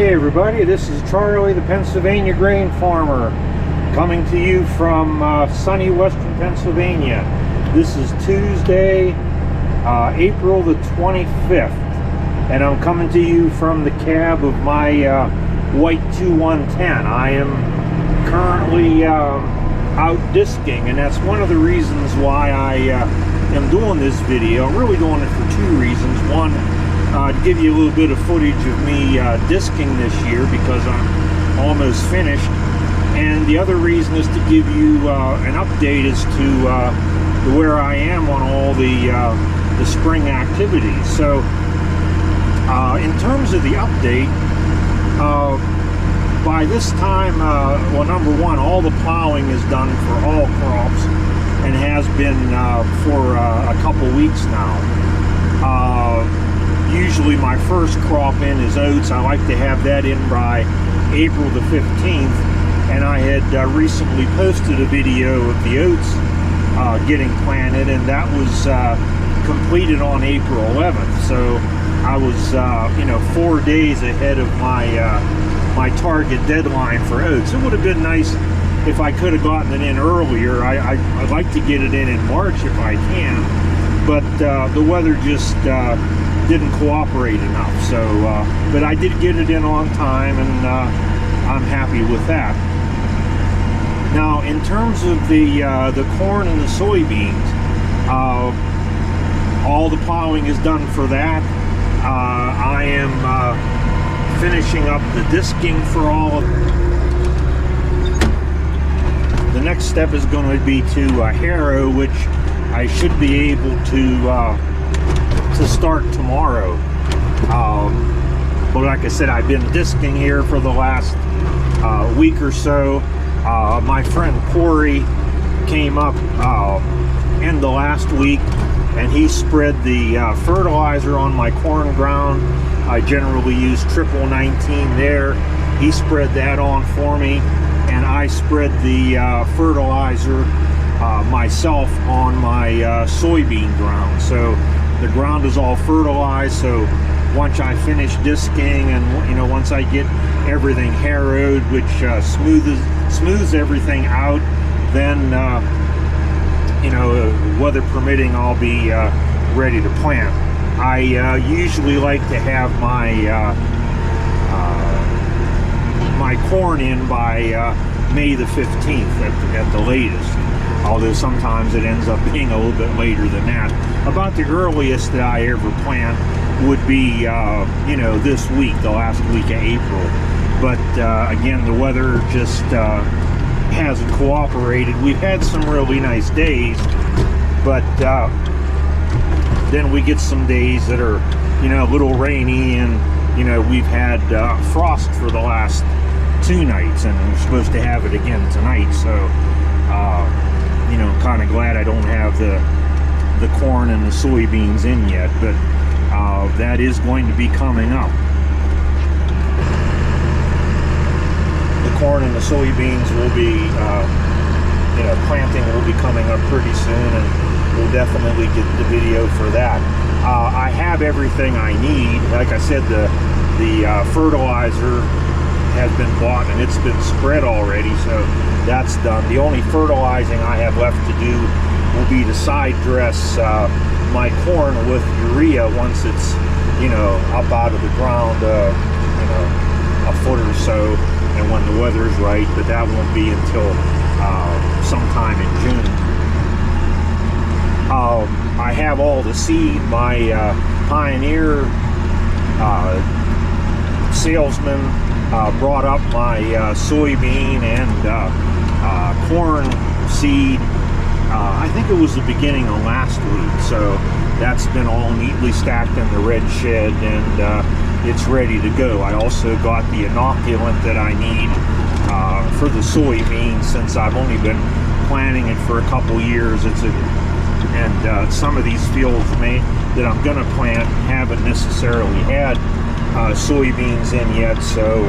Hey everybody, this is Charlie, the Pennsylvania grain farmer, coming to you from sunny western Pennsylvania. This is Tuesday, April the 25th, and I'm coming to you from the cab of my white 2110. I am currently out disking, and that's one of the reasons why I am doing this video. I'm really doing it for two reasons. One, to give you a little bit of footage of me disking this year because I'm almost finished, and the other reason is to give you an update as to where I am on all the spring activities. So in terms of the update, by this time, well, number one, all the plowing is done for all crops and has been for a couple weeks now. Usually my first crop in is oats. I like to have that in by April the 15th, and I had recently posted a video of the oats getting planted, and that was completed on April 11th. So I was 4 days ahead of my target deadline for oats. It would have been nice if I could have gotten it in earlier. I'd like to get it in March if I can, but the weather just didn't cooperate enough. So but I did get it in on time, and I'm happy with that. Now, in terms of the corn and the soybeans, all the plowing is done for that. I am finishing up the disking for all of the next step is going to be to harrow, which I should be able to start tomorrow. But like I said, I've been disking here for the last week or so. My friend Corey came up in the last week, and he spread the fertilizer on my corn ground. I generally use 1919 there. He spread that on for me, and I spread the fertilizer myself on my soybean ground. So the ground is all fertilized. So once I finish disking, and once I get everything harrowed, which smooths everything out, then weather permitting, I'll be ready to plant. I usually like to have my corn in by May the 15th at the latest, although sometimes it ends up being a little bit later than that. About the earliest that I ever plant would be this week, the last week of April. But again, the weather just hasn't cooperated. We've had some really nice days, but then we get some days that are a little rainy, and we've had frost for the last 2 nights, and we're supposed to have it again tonight. So kind of glad I don't have the corn and the soybeans in yet, but that is going to be coming up. The corn and the soybeans will be planting will be coming up pretty soon, and we'll definitely get the video for that. I have everything I need. Like I said, the fertilizer has been bought, and it's been spread already, so that's done. The only fertilizing I have left to do will be to side dress my corn with urea once it's up out of the ground a foot or so, and when the weather's right, but that won't be until sometime in June. I have all the seed. My Pioneer salesman brought up my soybean and corn seed. I think it was the beginning of last week, so that's been all neatly stacked in the red shed, and it's ready to go. I also got the inoculant that I need for the soybeans, since I've only been planting it for a couple years. And some of these fields that I'm going to plant haven't necessarily had soybeans in yet, so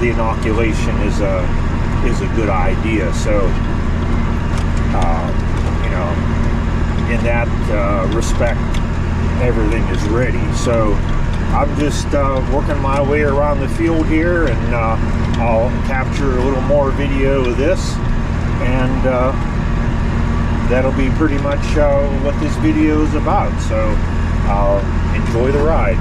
the inoculation is a good idea. So in that respect, everything is ready. So I'm just working my way around the field here, and I'll capture a little more video of this, and that'll be pretty much what this video is about. So enjoy the ride.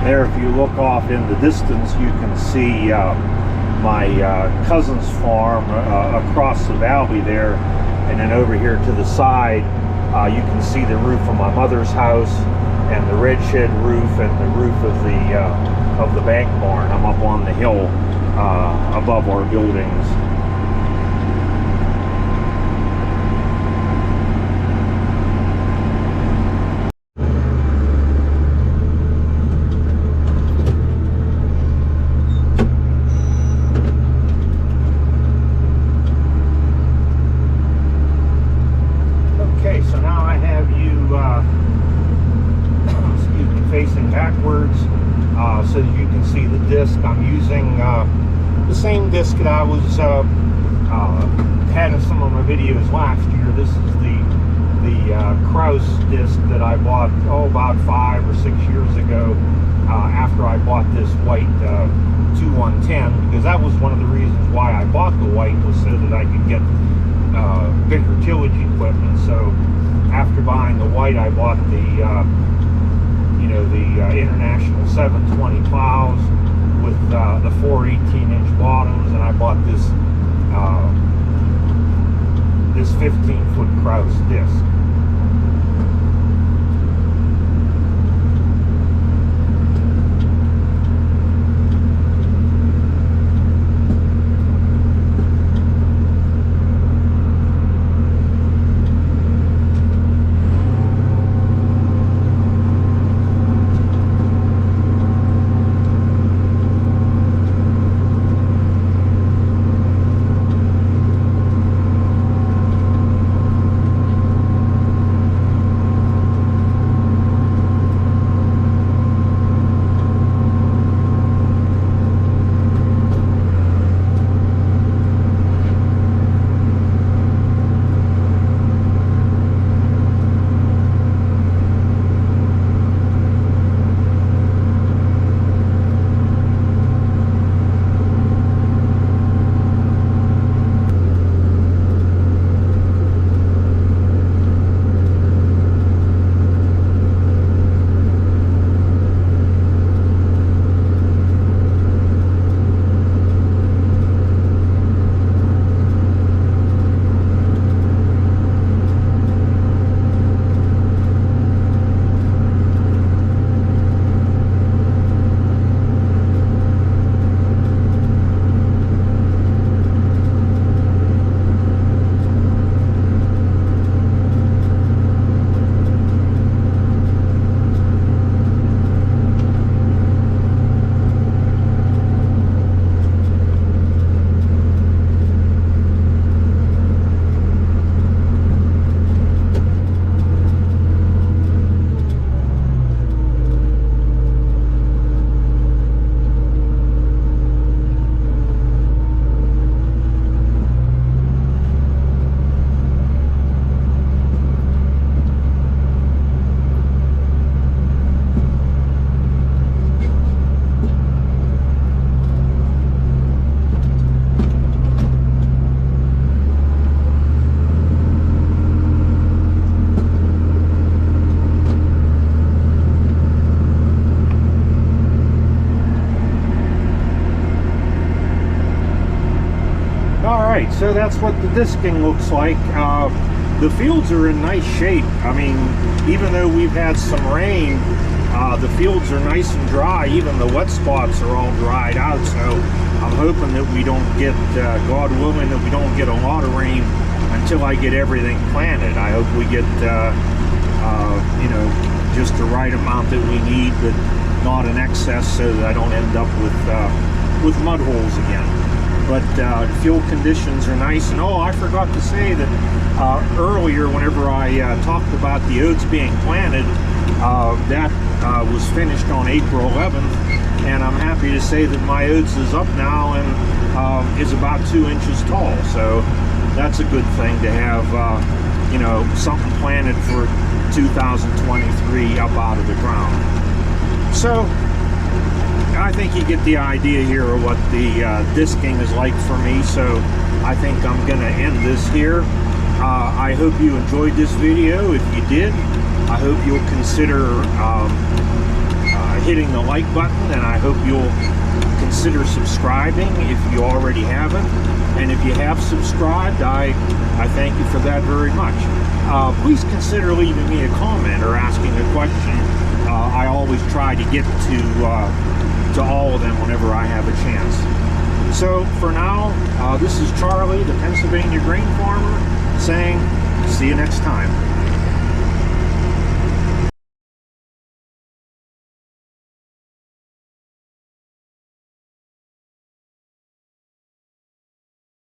There, if you look off in the distance, you can see my cousin's farm across the valley there, and then over here to the side you can see the roof of my mother's house, and the red shed roof, and the roof of the bank barn. I'm up on the hill above our buildings. Facing backwards so that you can see the disc. I'm using the same disc that I was had in some of my videos last year. This is the Krause disc that I bought about 5 or 6 years ago after I bought this white 2110, because that was one of the reasons why I bought the white, was so that I could get bigger tillage equipment. So after buying the white, I bought the International 720 plows with the 4 18-inch bottoms, and I bought this 15-foot Krause disc. right, so that's what the disking looks like. The fields are in nice shape. I mean, even though we've had some rain, the fields are nice and dry. Even the wet spots are all dried out, so I'm hoping that we don't get, God willing, that we don't get a lot of rain until I get everything planted. I hope we get, you know, just the right amount that we need, but not in excess, so that I don't end up with mud holes again. But field conditions are nice. And oh, I forgot to say that earlier, whenever I talked about the oats being planted, that was finished on April 11th, and I'm happy to say that my oats is up now and is about 2 inches tall. So that's a good thing to have, you know, something planted for 2023 up out of the ground. So I think you get the idea here of what the disking is like for me, so I think I'm going to end this here. I hope you enjoyed this video. If you did, I hope you'll consider hitting the like button, and I hope you'll consider subscribing if you already haven't. And if you have subscribed, I thank you for that very much. Please consider leaving me a comment or asking a question. I always try to get to all of them whenever I have a chance. So for now, this is Charlie, the Pennsylvania grain farmer, saying see you next time.